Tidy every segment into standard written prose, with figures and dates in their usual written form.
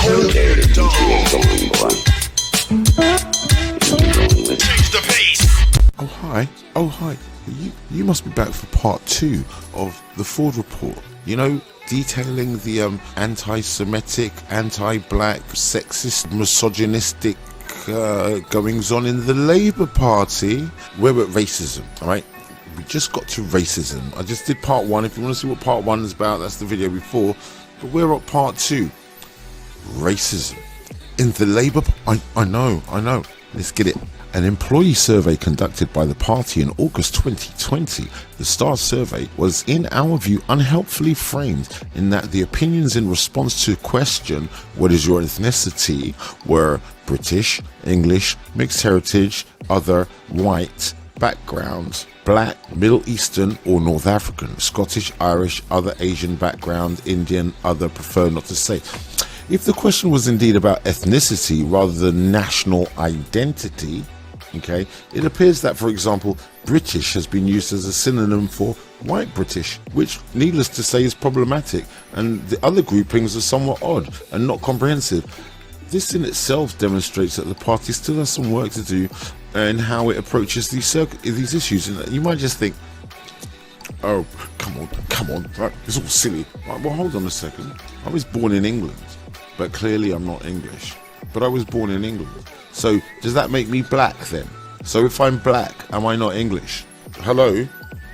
Oh hi, oh hi. You must be back for part 2 of the Forde report. You know, detailing the anti-Semitic, anti-black, sexist, misogynistic goings on in the Labour Party. We're at racism, alright? We just got to racism. I just did part 1. If you want to see what part 1 is about, that's the video before. But we're at part 2. Racism. In the Labour... I know. Let's get it. An employee survey conducted by the party in August 2020, the STAR survey, was in our view unhelpfully framed in that the opinions in response to question, what is your ethnicity, were British, English, mixed heritage, other, white, background, black, Middle Eastern or North African, Scottish, Irish, other Asian background, Indian, other, prefer not to say. If the question was indeed about ethnicity rather than national identity, okay, it appears that, for example, British has been used as a synonym for white British, which, needless to say, is problematic, and the other groupings are somewhat odd and not comprehensive. This in itself demonstrates that the party still has some work to do in how it approaches these issues. And you might just think, oh, come on, right, it's all silly. Right, well, hold on a second. I was born in England, but clearly I'm not English. But I was born in England. So does that make me black then? So if I'm black, am I not English? Hello?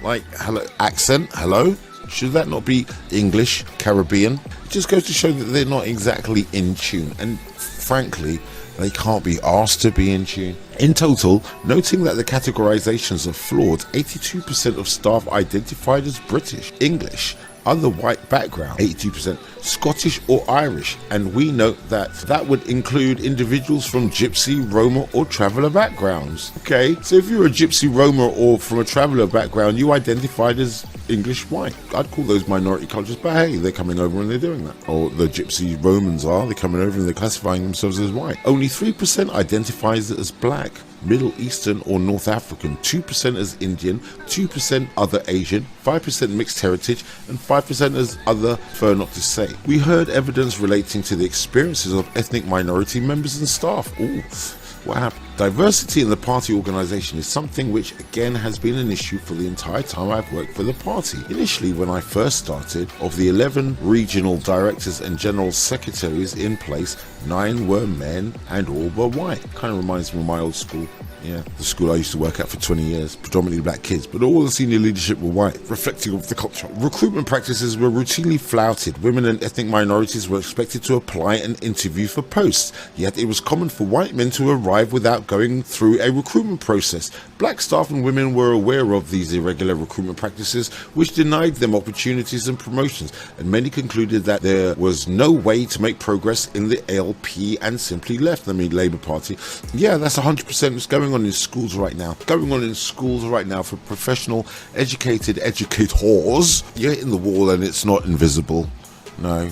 Like, hello, accent, hello? Should that not be English, Caribbean? It just goes to show that they're not exactly in tune. And frankly, they can't be asked to be in tune. In total, noting that the categorizations are flawed, 82% of staff identified as British, English, other white background, 82%, Scottish or Irish, and we note that that would include individuals from Gypsy, Roma or Traveller backgrounds. Okay, so if you're a Gypsy, Roma or from a Traveller background, you identified as English white. I'd call those minority cultures, but hey, they're coming over and they're doing that. Or the Gypsy Romans they're coming over and they're classifying themselves as white. Only 3% identifies as black, Middle Eastern or North African, 2% as Indian, 2% other Asian, 5% mixed heritage, and 5% as other, prefer not to say. We heard evidence relating to the experiences of ethnic minority members and staff. Ooh, what happened? Diversity in the party organisation is something which again has been an issue for the entire time I've worked for the party. Initially, when I first started, of the 11 regional directors and general secretaries in place, 9 were men and all were white. Kind of reminds me of my old school. Yeah, the school I used to work at for 20 years, predominantly black kids, but all the senior leadership were white, reflecting of the culture. Recruitment practices were routinely flouted. Women and ethnic minorities were expected to apply and interview for posts, yet it was common for white men to arrive without going through a recruitment process. Black staff and women were aware of these irregular recruitment practices, which denied them opportunities and promotions, and many concluded that there was no way to make progress in the LP and simply left. Labour Party. Yeah, that's 100% what's going on in schools right now. For professional, educated educators. You're hitting the wall and it's not invisible. No,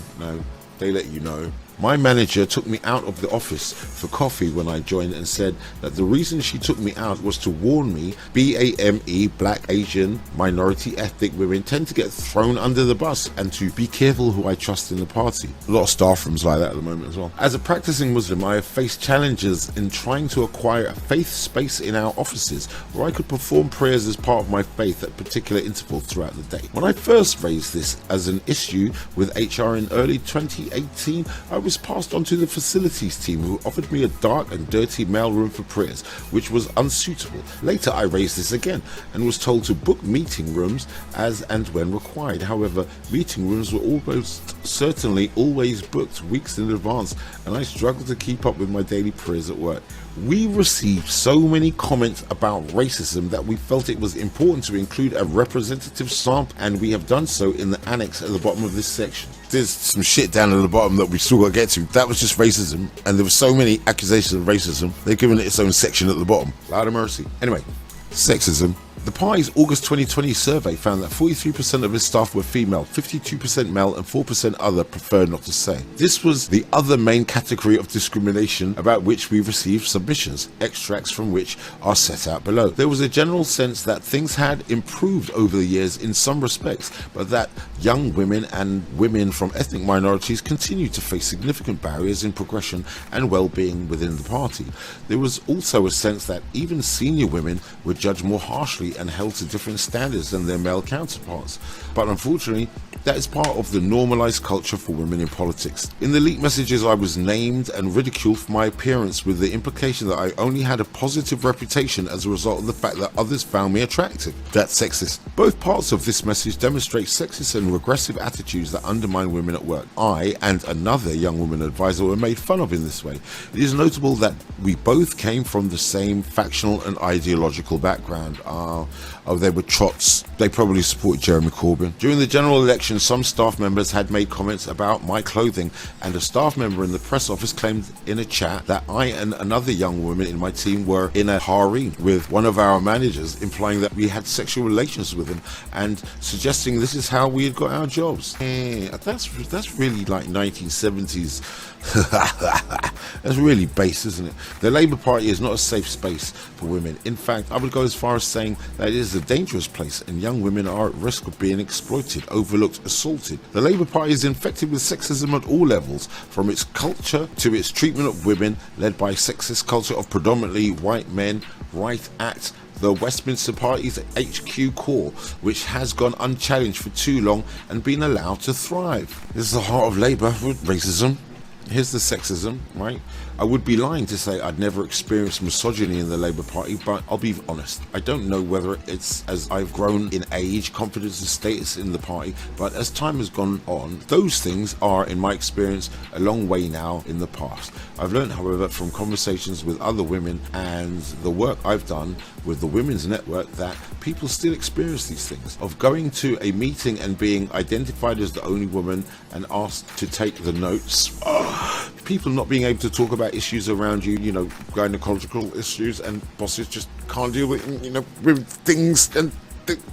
they let you know. My manager took me out of the office for coffee when I joined and said that the reason she took me out was to warn me BAME, black, Asian, minority, ethnic women tend to get thrown under the bus and to be careful who I trust in the party. A lot of staff rooms like that at the moment as well. As a practicing Muslim, I have faced challenges in trying to acquire a faith space in our offices where I could perform prayers as part of my faith at particular intervals throughout the day. When I first raised this as an issue with HR in early 2018, I was passed on to the facilities team, who offered me a dark and dirty mailroom for prayers, which was unsuitable. Later I raised this again and was told to book meeting rooms as and when required. However, meeting rooms were almost certainly always booked weeks in advance, and I struggled to keep up with my daily prayers at work. We received so many comments about racism that we felt it was important to include a representative sample, and we have done so in the annex at the bottom of this section. There's some shit down at the bottom that we still got to get to. That was just racism, and there were so many accusations of racism, they've given it its own section at the bottom. Loud of mercy. Anyway, sexism. The party's August 2020 survey found that 43% of its staff were female, 52% male, and 4% other preferred not to say. This was the other main category of discrimination about which we received submissions, extracts from which are set out below. There was a general sense that things had improved over the years in some respects, but that young women and women from ethnic minorities continue to face significant barriers in progression and well-being within the party. There was also a sense that even senior women were judged more harshly and held to different standards than their male counterparts. But unfortunately, that is part of the normalized culture for women in politics. In the leaked messages, I was named and ridiculed for my appearance, with the implication that I only had a positive reputation as a result of the fact that others found me attractive. That's sexist. Both parts of this message demonstrate sexist and regressive attitudes that undermine women at work. I and another young woman advisor were made fun of in this way. It is notable that we both came from the same factional and ideological background. They were trots. They probably support Jeremy Corbyn. During the general election, some staff members had made comments about my clothing, and a staff member in the press office claimed in a chat that I and another young woman in my team were in a harem with one of our managers, implying that we had sexual relations with him and suggesting this is how we had got our jobs. That's really like 1970s. That's really base, isn't it? The Labour Party is not a safe space for women. In fact, I would go as far as saying that it is a dangerous place, and young women are at risk of being exploited, overlooked, assaulted. The Labour Party is infected with sexism at all levels, from its culture to its treatment of women, led by a sexist culture of predominantly white men, right at the Westminster Party's HQ core, which has gone unchallenged for too long and been allowed to thrive. This is the heart of Labour with racism. Here's the sexism, right? I would be lying to say I'd never experienced misogyny in the Labour Party, but I'll be honest. I don't know whether it's as I've grown in age, confidence and status in the party, but as time has gone on, those things are, in my experience, a long way now in the past. I've learned, however, from conversations with other women and the work I've done with the Women's Network, that people still experience these things. Of going to a meeting and being identified as the only woman and asked to take the notes. People not being able to talk about issues around you, gynecological issues, and bosses just can't deal with, with things, and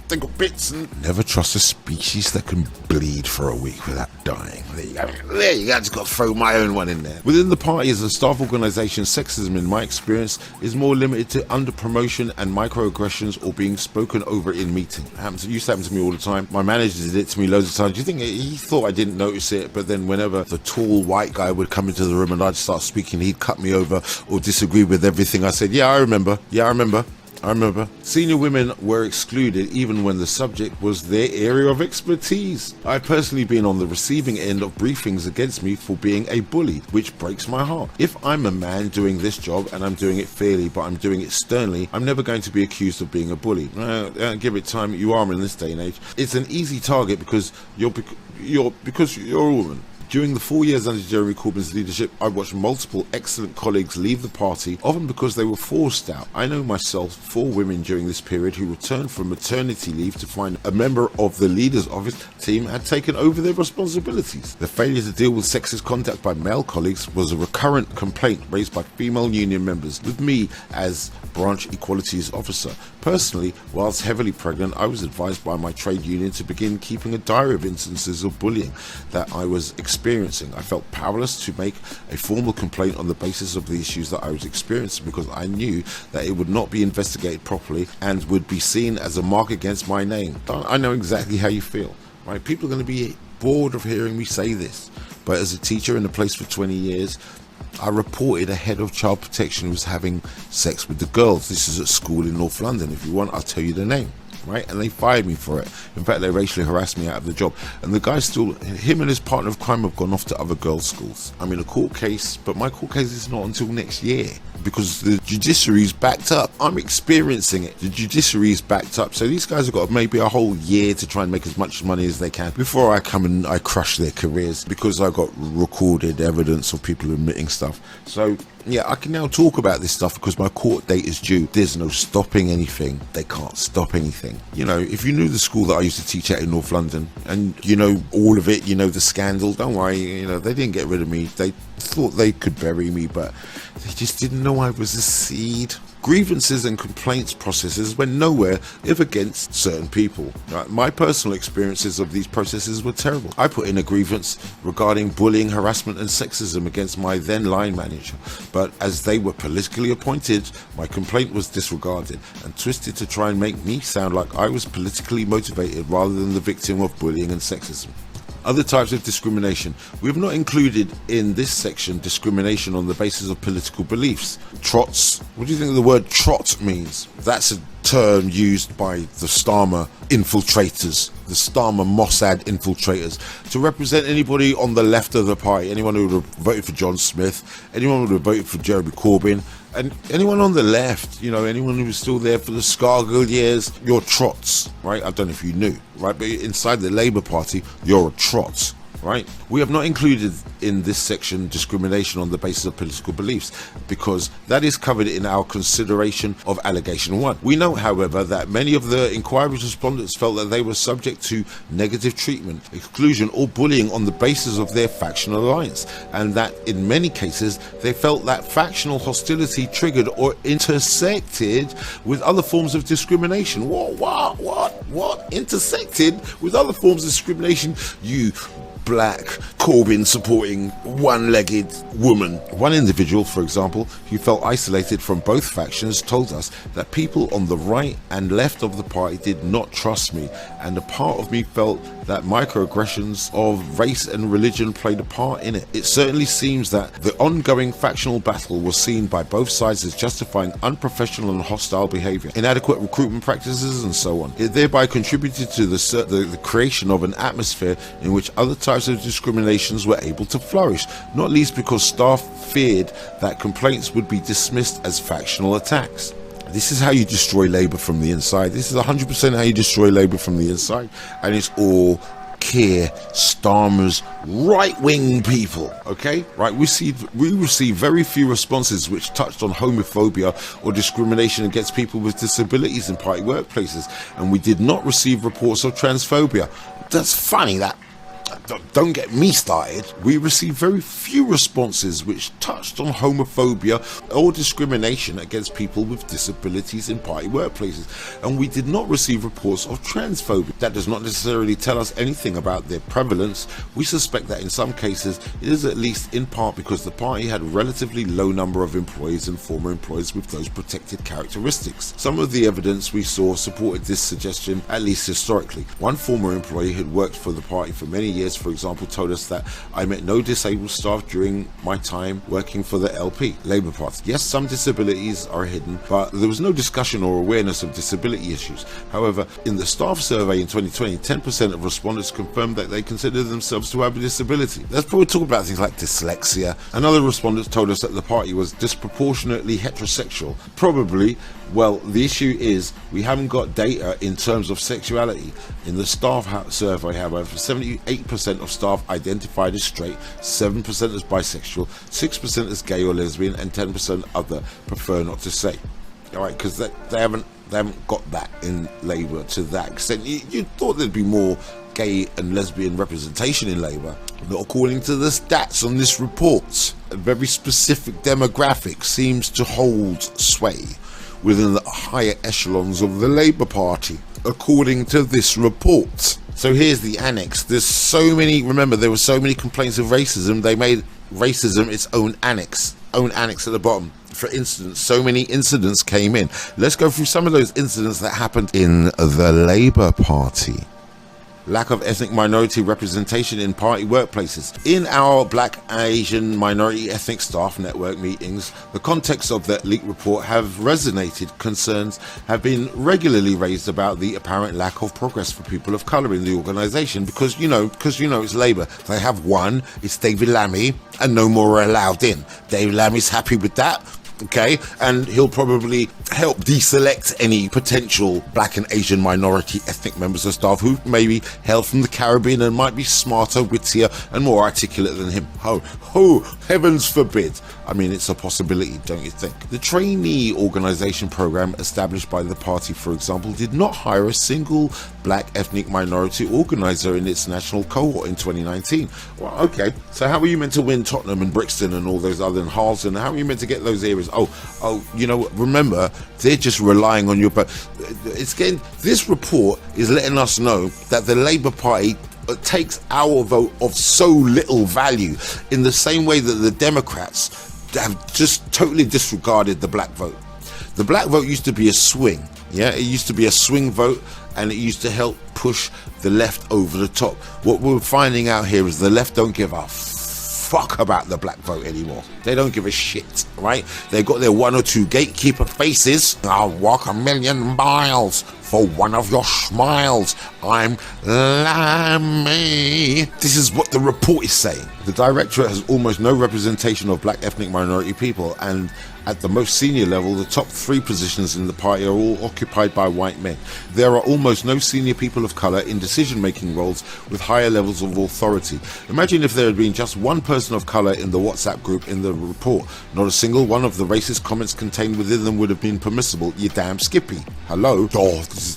they got bits. And never trust a species that can bleed for a week without dying. There you go. I just got to throw my own one in there. Within the party as a staff organisation, sexism, in my experience, is more limited to under-promotion and microaggressions or being spoken over in meeting. It used to happen to me all the time. My manager did it to me loads of times. Do you think he thought I didn't notice it? But then whenever the tall white guy would come into the room and I'd start speaking, he'd cut me over or disagree with everything I said. I remember. Senior women were excluded even when the subject was their area of expertise. I've personally been on the receiving end of briefings against me for being a bully, which breaks my heart. If I'm a man doing this job and I'm doing it fairly, but I'm doing it sternly, I'm never going to be accused of being a bully. Give it time, you are in this day and age. It's an easy target because you're a woman. During the 4 years under Jeremy Corbyn's leadership, I watched multiple excellent colleagues leave the party, often because they were forced out. I know myself 4 women during this period who returned from maternity leave to find a member of the leader's office team had taken over their responsibilities. The failure to deal with sexist contact by male colleagues was a recurrent complaint raised by female union members, with me as branch equalities officer. Personally, whilst heavily pregnant, I was advised by my trade union to begin keeping a diary of instances of bullying that I was experiencing. I felt powerless to make a formal complaint on the basis of the issues that I was experiencing, because I knew that it would not be investigated properly and would be seen as a mark against my name. I know exactly how you feel, right? People are going to be bored of hearing me say this, but as a teacher in the place for 20 years, I reported a head of child protection who was having sex with the girls. This is at school in North London. If you want, I'll tell you the name. Right, and they fired me for it. In fact, they racially harassed me out of the job. And the guy him and his partner of crime have gone off to other girls' schools. I'm in a court case, but my court case is not until next year because the judiciary's backed up. I'm experiencing it. The judiciary's backed up. So these guys have got maybe a whole year to try and make as much money as they can before I come and I crush their careers, because I got recorded evidence of people admitting stuff. So yeah, I can now talk about this stuff because my court date is due. There's no stopping anything. They can't stop anything. If you knew the school that I used to teach at in North London, and you know all of it, the scandal, don't worry, they didn't get rid of me. They thought they could bury me, but they just didn't know know I was a seed. Grievances and complaints processes went nowhere if against certain people. My personal experiences of these processes were terrible. I put in a grievance regarding bullying, harassment and sexism against my then line manager, but as they were politically appointed, my complaint was disregarded and twisted to try and make me sound like I was politically motivated rather than the victim of bullying and sexism. Other types of discrimination. We have not included in this section discrimination on the basis of political beliefs. Trots. What do you think the word trot means? That's a term used by the Starmer infiltrators, the Starmer Mossad infiltrators, to represent anybody on the left of the party, anyone who would have voted for John Smith, anyone who would have voted for Jeremy Corbyn, and anyone on the left, anyone who was still there for the Scargill years, you're trots, right? I don't know if you knew, right? But inside the Labour Party, you're a trot, right? We have not included in this section discrimination on the basis of political beliefs because that is covered in our consideration of allegation 1. We know, however, that many of the inquiry's respondents felt that they were subject to negative treatment, exclusion or bullying on the basis of their factional alliance, and that in many cases they felt that factional hostility triggered or intersected with other forms of discrimination. What? Intersected with other forms of discrimination? You black Corbyn supporting one-legged woman. One individual, for example, who felt isolated from both factions, told us that people on the right and left of the party did not trust me, and a part of me felt that microaggressions of race and religion played a part in it. It certainly seems that the ongoing factional battle was seen by both sides as justifying unprofessional and hostile behaviour, inadequate recruitment practices and so on. It thereby contributed to the creation of an atmosphere in which other types of discriminations were able to flourish, not least because staff feared that complaints would be dismissed as factional attacks. This is how you destroy Labour from the inside. This is 100% how you destroy Labour from the inside, and it's all Keir Starmer's right-wing people, okay? Right, we received very few responses which touched on homophobia or discrimination against people with disabilities in party workplaces, and we did not receive reports of transphobia. That's funny, that. Don't get me started. We received very few responses which touched on homophobia or discrimination against people with disabilities in party workplaces, and we did not receive reports of transphobia. That does not necessarily tell us anything about their prevalence. We suspect that in some cases it is at least in part because the party had a relatively low number of employees and former employees with those protected characteristics. Some of the evidence we saw supported this suggestion, at least historically. One former employee who had worked for the party for many years, for example, told us that I met no disabled staff during my time working for the LP, Labour Party. Yes, some disabilities are hidden, but there was no discussion or awareness of disability issues. However, in the staff survey in 2020, 10% of respondents confirmed that they consider themselves to have a disability. Let's probably talk about things like dyslexia. Another respondent told us that the party was disproportionately heterosexual. Probably. Well, the issue is we haven't got data in terms of sexuality. In the staff survey, however, 78% of staff identified as straight, 7% as bisexual, 6% as gay or lesbian, and 10% other, prefer not to say. All right, because they haven't got that in Labour to that extent. You thought there'd be more gay and lesbian representation in Labour, but according to the stats on this report, a very specific demographic seems to hold sway within the higher echelons of the Labour Party, according to this report. So here's the annex. There's so many, remember there were so many complaints of racism, they made racism its own annex at the bottom. For instance, so many incidents came in. Let's go through some of those incidents that happened in the Labour Party. Lack of ethnic minority representation in party workplaces. In our Black, Asian, minority ethnic staff network meetings, the context of that leaked report have resonated. Concerns have been regularly raised about the apparent lack of progress for people of colour in the organisation because it's Labour. They have one, it's David Lammy, and no more are allowed in. David Lammy's happy with that. Okay, and he'll probably help deselect any potential black and Asian minority ethnic members of staff who maybe hail from the Caribbean and might be smarter, wittier and more articulate than him. Heavens forbid. I mean, it's a possibility, don't you think? The trainee organisation programme established by the party, for example, did not hire a single black ethnic minority organiser in its national cohort in 2019. Well, okay, so how are you meant to win Tottenham and Brixton and all those other, and Harlesden? How are you meant to get those areas? Remember, they're just relying on your... But this report is letting us know that the Labour Party takes our vote of so little value, in the same way that the Democrats have just totally disregarded the black vote. The black vote used to be a swing, yeah? It used to be a swing vote, and it used to help push the left over the top. What we're finding out here is the left don't give a fuck about the black vote anymore. They don't give a shit, right? They've got their one or two gatekeeper faces. I'll walk 1,000,000 miles for one of your smiles. I'm Lammy. This is what the report is saying. The directorate has almost no representation of black ethnic minority people, and at the most senior level, the top 3 positions in the party are all occupied by white men. There are almost no senior people of colour in decision-making roles with higher levels of authority. Imagine if there had been just one person of colour in the WhatsApp group in the report. Not a single one of the racist comments contained within them would have been permissible. You damn Skippy. Hello?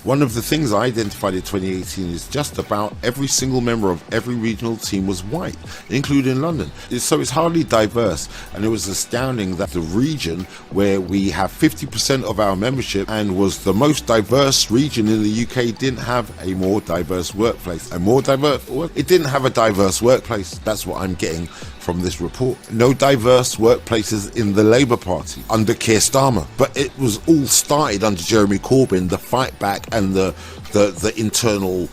One of the things I identified in 2018 is just about every single member of every regional team was white, including London. So it's hardly diverse, and it was astounding that the region where we have 50% of our membership and was the most diverse region in the UK didn't have a more diverse workplace. It didn't have a diverse workplace. That's what I'm getting from this report. No diverse workplaces in the Labour Party under Keir Starmer. But it was all started under Jeremy Corbyn. The fight back and the internal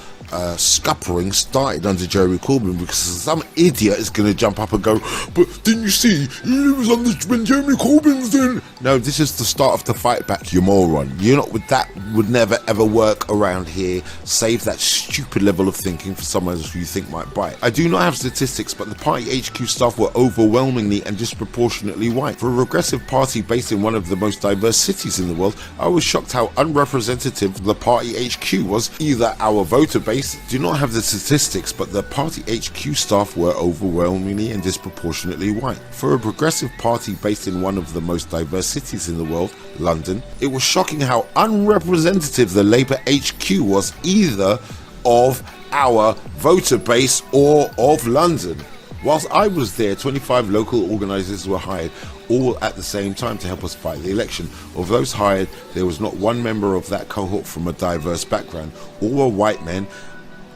scuppering started under Jeremy Corbyn, because some idiot is going to jump up and go, but didn't you see, it was when Jeremy Corbyn's in. No, this is the start of the fight back, you moron. You're not with that, would never ever work around here. Save that stupid level of thinking for someone who you think might bite. I do not have statistics, but the party HQ staff were overwhelmingly and disproportionately white. For a regressive party based in one of the most diverse cities in the world, I was shocked how unrepresentative the party HQ was. Either our voter base, do not have the statistics, but the party HQ staff were overwhelmingly and disproportionately white. For a progressive party based in one of the most diverse cities in the world, London, it was shocking how unrepresentative the Labour HQ was, either of our voter base or of London. Whilst I was there, 25 local organisers were hired, all at the same time, to help us fight the election. Of those hired, there was not one member of that cohort from a diverse background. All were white men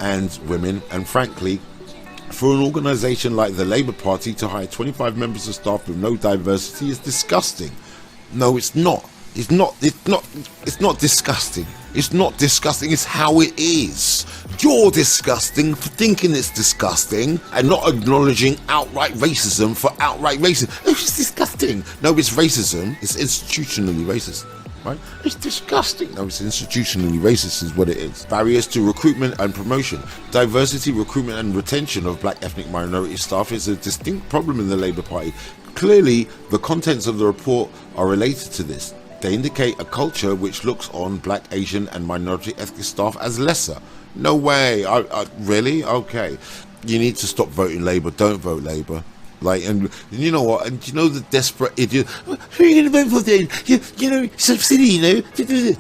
and women, and frankly, for an organisation like the Labour Party to hire 25 members of staff with no diversity is disgusting. No, it's not. It's not disgusting. It's not disgusting, it's how it is. You're disgusting for thinking it's disgusting and not acknowledging outright racism for outright racism. It's disgusting. No, it's racism. It's institutionally racist. Right? It's disgusting. No, it's institutionally racist is what it is. Barriers to recruitment and promotion. Diversity, recruitment and retention of black ethnic minority staff is a distinct problem in the Labour Party. Clearly, the contents of the report are related to this. They indicate a culture which looks on black, Asian and minority ethnic staff as lesser. No way. Really? Okay. You need to stop voting Labour. Don't vote Labour. Like, and you know what? And you know the desperate idiot. Who are you going to vote for then? You know, subsidy, you know?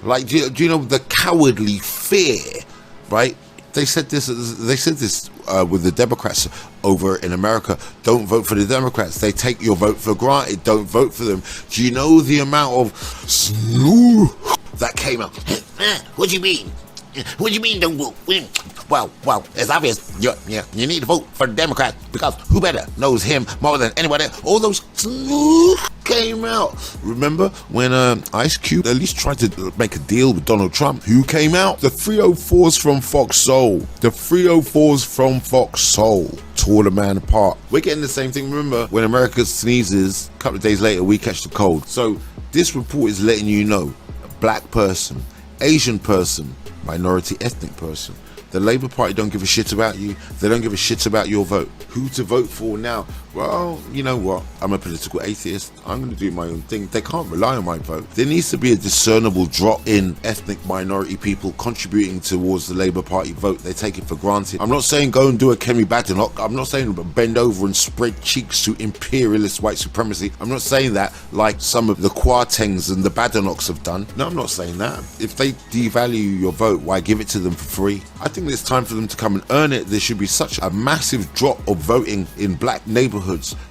Like, do you know the cowardly fear, right? They said this with the Democrats over in America. Don't vote for the Democrats. They take your vote for granted. Don't vote for them. Do you know the amount of snoo that came out? What do you mean? What do you mean don't vote? Well, it's obvious. You need to vote for the Democrats, because who better knows him more than anybody else? All those came out. Remember when Ice Cube at least tried to make a deal with Donald Trump? Who came out? The 304s from Fox Soul. The 304s from Fox Soul tore the man apart. We're getting the same thing. Remember when America sneezes, a couple of days later we catch the cold. So this report is letting you know, a black person, Asian person, minority ethnic person, the Labour Party don't give a shit about you. They don't give a shit about your vote. Who to vote for now? Well, you know what? I'm a political atheist. I'm going to do my own thing. They can't rely on my vote. There needs to be a discernible drop in ethnic minority people contributing towards the Labour Party vote. They take it for granted. I'm not saying go and do a Kemi Badenoch. I'm not saying bend over and spread cheeks to imperialist white supremacy. I'm not saying that like some of the Kwartengs and the Badenochs have done. No, I'm not saying that. If they devalue your vote, why give it to them for free? I think it's time for them to come and earn it. There should be such a massive drop of voting in black neighbourhoods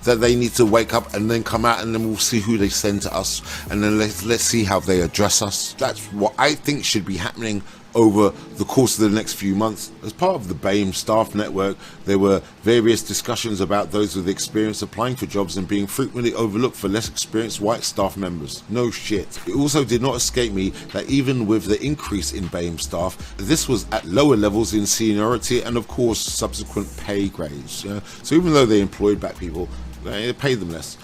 that they need to wake up and then come out, and then we'll see who they send to us, and then let's see how they address us. That's what I think should be happening over the course of the next few months. As part of the BAME staff network, there were various discussions about those with experience applying for jobs and being frequently overlooked for less experienced white staff members. No shit. It also did not escape me that even with the increase in BAME staff, this was at lower levels in seniority and of course subsequent pay grades. So even though they employed black people, they paid them less.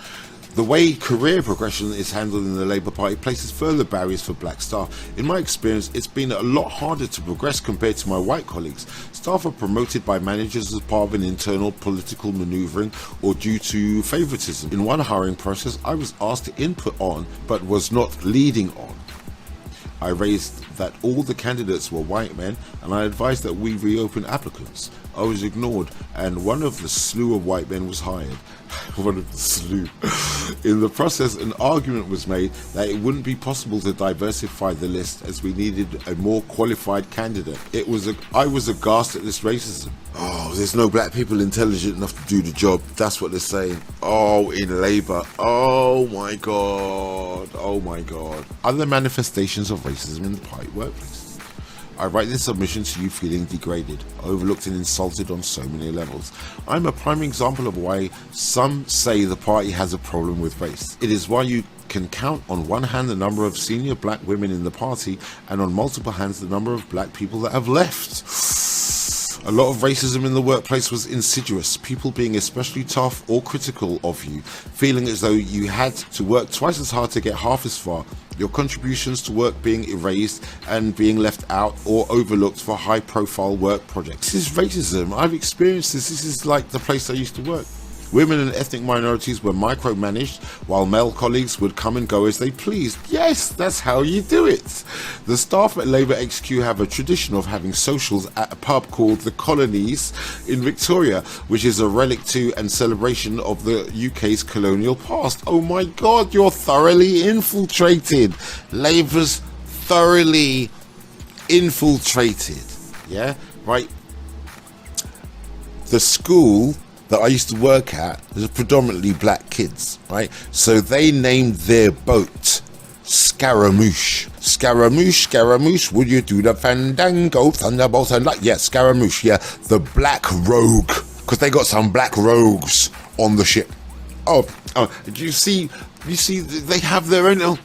The way career progression is handled in the Labour Party places further barriers for black staff. In my experience, it's been a lot harder to progress compared to my white colleagues. Staff are promoted by managers as part of an internal political manoeuvring or due to favouritism. In one hiring process, I was asked to input on, but was not leading on. I raised that all the candidates were white men, and I advised that we reopen applicants. I was ignored, and one of the slew of white men was hired. One of the slew. In the process, an argument was made that it wouldn't be possible to diversify the list as we needed a more qualified candidate. I was aghast at this racism. Oh, there's no black people intelligent enough to do the job. That's what they're saying. Oh, in Labour. Oh my God. Oh my God. Other manifestations of racism in the party workplace. I write this submission to you feeling degraded, overlooked and insulted on so many levels. I'm a prime example of why some say the party has a problem with race. It is why you can count on one hand the number of senior black women in the party, and on multiple hands the number of black people that have left. A lot of racism in the workplace was insidious, people being especially tough or critical of you, feeling as though you had to work twice as hard to get half as far, your contributions to work being erased and being left out or overlooked for high-profile work projects. This is racism. I've experienced this. This is like the place I used to work. Women and ethnic minorities were micromanaged, while male colleagues would come and go as they pleased. Yes, that's how you do it. The staff at Labour HQ have a tradition of having socials at a pub called The Colonies in Victoria, which is a relic to and celebration of the UK's colonial past. Oh my God, you're thoroughly infiltrated. Labour's thoroughly infiltrated. Yeah, right? The school that I used to work at was predominantly black kids, right? So they named their boat Scaramouche. Scaramouche, Scaramouche, would you do the fandango, thunderbolt and like, yeah, Scaramouche, yeah, the black rogue, because they got some black rogues on the ship. Oh, do you see, they have their own little,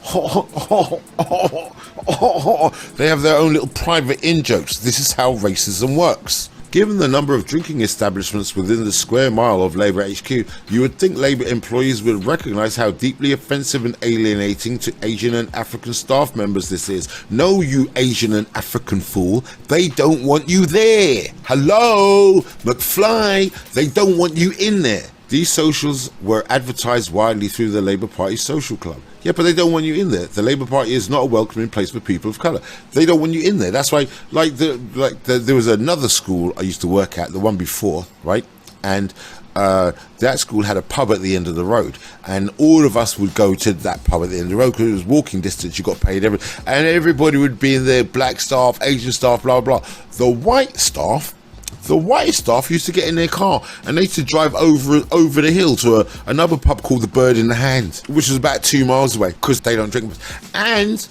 they have their own little private in-jokes. This is how racism works. Given the number of drinking establishments within the square mile of Labour HQ, you would think Labour employees would recognise how deeply offensive and alienating to Asian and African staff members this is. No, you Asian and African fool, they don't want you there. Hello, McFly, they don't want you in there. These socials were advertised widely through the Labour Party social club. Yeah, but they don't want you in there. The Labour Party is not a welcoming place for people of colour. They don't want you in there. That's why, there was another school I used to work at, the one before, right? And that school had a pub at the end of the road, and all of us would go to that pub at the end of the road because it was walking distance. You got paid and everybody would be in there. Black staff, Asian staff, blah blah. The white staff used to get in their car and they used to drive over the hill to another pub called the Bird in the Hand, which was about 2 miles away because they don't drink. And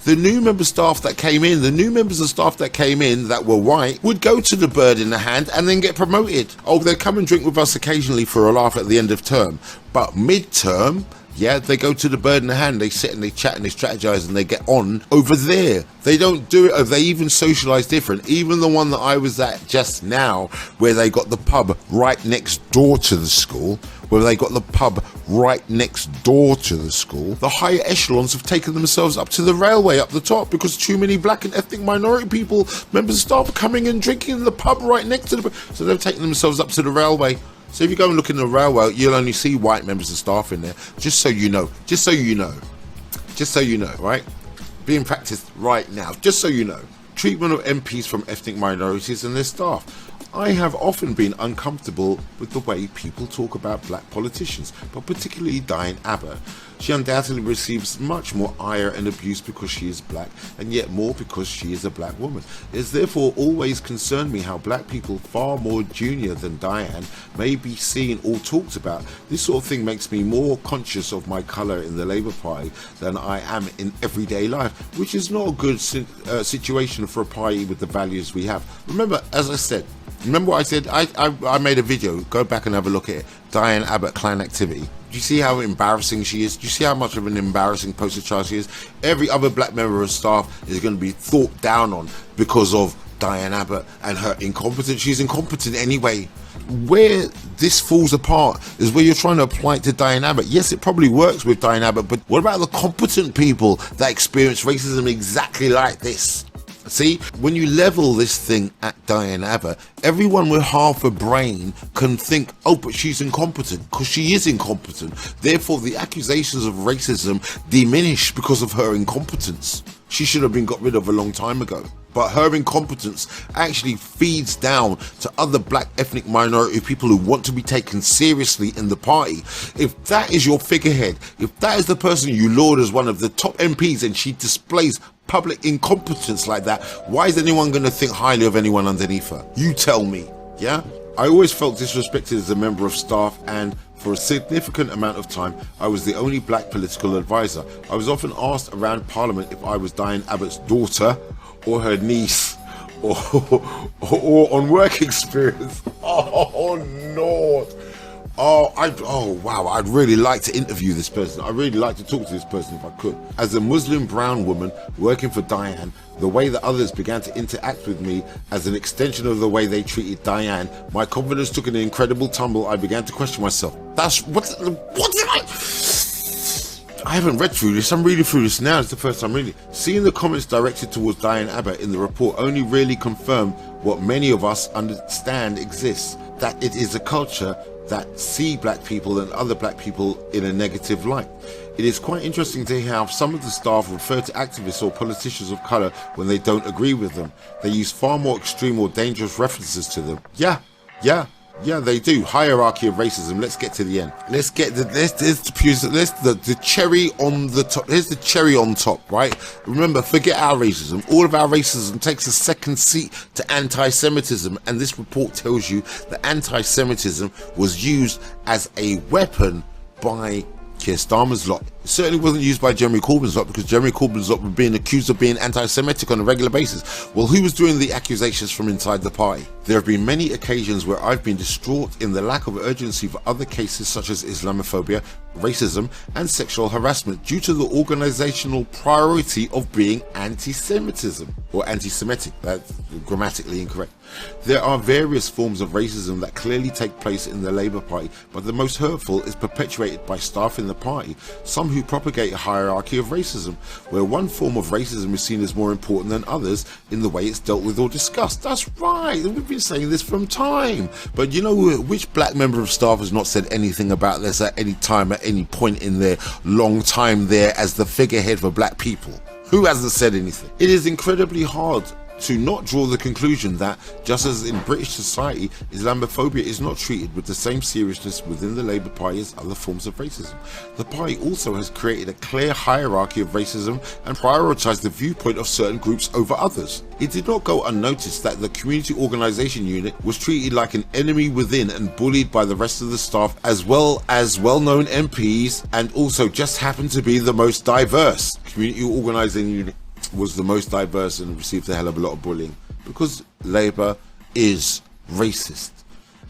the new member staff that came in, the new members of staff that came in that were white would go to the Bird in the Hand and then get promoted. Oh, they'd come and drink with us occasionally for a laugh at the end of term. But mid-term, yeah, they go to the Bird in the Hand, they sit and they chat and they strategize and they get on over there. They don't do it, they even socialize different. Even the one that I was at just now, where they got the pub right next door to the school, the higher echelons have taken themselves up to the railway up the top because too many black and ethnic minority people, members of staff, are coming and drinking in the pub right next to the, so they've taken themselves up to the railway. So if you go and look in the railway, you'll only see white members of staff in there. Just so you know, right? Being practiced right now, just so you know. Treatment of MPs from ethnic minorities and their staff. I have often been uncomfortable with the way people talk about black politicians, but particularly Diane Abbott. She undoubtedly receives much more ire and abuse because she is black, and yet more because she is a black woman. It has therefore always concerned me how black people far more junior than Diane may be seen or talked about. This sort of thing makes me more conscious of my colour in the Labour Party than I am in everyday life, which is not a good situation for a party with the values we have. Remember, as I said, remember what I said? I made a video. Go back and have a look at it. Diane Abbott clan activity. Do you see how embarrassing she is? Do you see how much of an embarrassing poster child she is? Every other black member of staff is going to be thought down on because of Diane Abbott and her incompetence. She's incompetent anyway. Where this falls apart is where you're trying to apply it to Diane Abbott. Yes, it probably works with Diane Abbott, but what about the competent people that experience racism exactly like this? See, when you level this thing at Diane Abbott, everyone with half a brain can think, oh, but she's incompetent, because she is incompetent. Therefore, the accusations of racism diminish because of her incompetence. She should have been got rid of a long time ago. But her incompetence actually feeds down to other black ethnic minority people who want to be taken seriously in the party. If that is your figurehead, if that is the person you laud as one of the top MPs and she displays public incompetence like that, why is anyone going to think highly of anyone underneath her? You tell me, yeah? I always felt disrespected as a member of staff, and for a significant amount of time, I was the only black political advisor. I was often asked around Parliament if I was Diane Abbott's daughter or her niece or on work experience. Oh, Lord. Oh wow, I'd really like to interview this person. I'd really like to talk to this person if I could. As a Muslim brown woman working for Diane, the way that others began to interact with me as an extension of the way they treated Diane, my confidence took an incredible tumble. I began to question myself. What did I haven't read through this. I'm reading through this now. It's the first time reading. Seeing the comments directed towards Diane Abbott in the report only really confirmed what many of us understand exists, that it is a culture that see black people and other black people in a negative light. It is quite interesting to hear how some of the staff refer to activists or politicians of colour when they don't agree with them. They use far more extreme or dangerous references to them. Yeah, they do. Hierarchy of racism. Let's get to the end. Let's get the cherry on the top. Here's the cherry on top, right? Remember, forget our racism. All of our racism takes a second seat to anti-Semitism, and this report tells you that anti-Semitism was used as a weapon by Keir Starmer's lot. It certainly wasn't used by Jeremy Corbyn's lot, because Jeremy Corbyn's lot were being accused of being anti-Semitic on a regular basis. Well, who was doing the accusations from inside the party? There have been many occasions where I've been distraught in the lack of urgency for other cases such as Islamophobia, racism and sexual harassment due to the organisational priority of being anti-Semitism or anti-Semitic. That's grammatically incorrect. There are various forms of racism that clearly take place in the Labour Party, but the most hurtful is perpetuated by staff in the party, some who propagate a hierarchy of racism, where one form of racism is seen as more important than others in the way it's dealt with or discussed. That's right, we've been saying this from time. But you know which black member of staff has not said anything about this at any time, at any point in their long time there as the figurehead for black people? Who hasn't said anything? It is incredibly hard to not draw the conclusion that, just as in British society, Islamophobia is not treated with the same seriousness within the Labour Party as other forms of racism. The party also has created a clear hierarchy of racism and prioritised the viewpoint of certain groups over others. It did not go unnoticed that the community organisation unit was treated like an enemy within and bullied by the rest of the staff, as well as well-known MPs, and also just happened to be the most diverse. Community organising unit was the most diverse and received a hell of a lot of bullying because Labour is racist.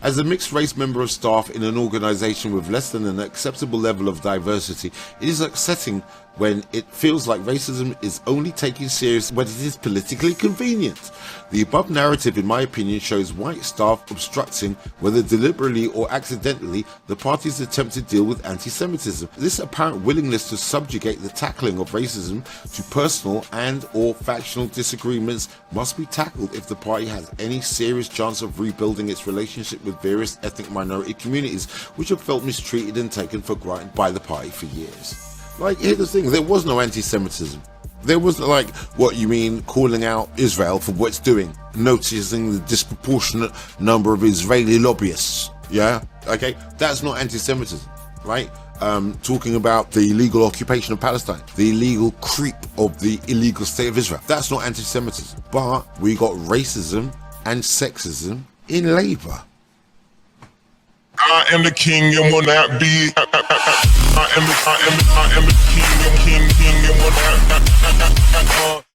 As a mixed race member of staff in an organisation with less than an acceptable level of diversity, it is upsetting when it feels like racism is only taken serious when it is politically convenient. The above narrative, in my opinion, shows white staff obstructing, whether deliberately or accidentally, the party's attempt to deal with anti-Semitism. This apparent willingness to subjugate the tackling of racism to personal and or factional disagreements must be tackled if the party has any serious chance of rebuilding its relationship with with various ethnic minority communities, which have felt mistreated and taken for granted by the party for years. Like, here's the thing, there was no anti-Semitism. There wasn't like, what you mean, calling out Israel for what it's doing, noticing the disproportionate number of Israeli lobbyists, yeah? Okay, that's not anti-Semitism, right? Talking about the illegal occupation of Palestine, the illegal creep of the illegal state of Israel. That's not anti-Semitism. But we got racism and sexism in Labour. I am the king and will not be. I am the king and will not.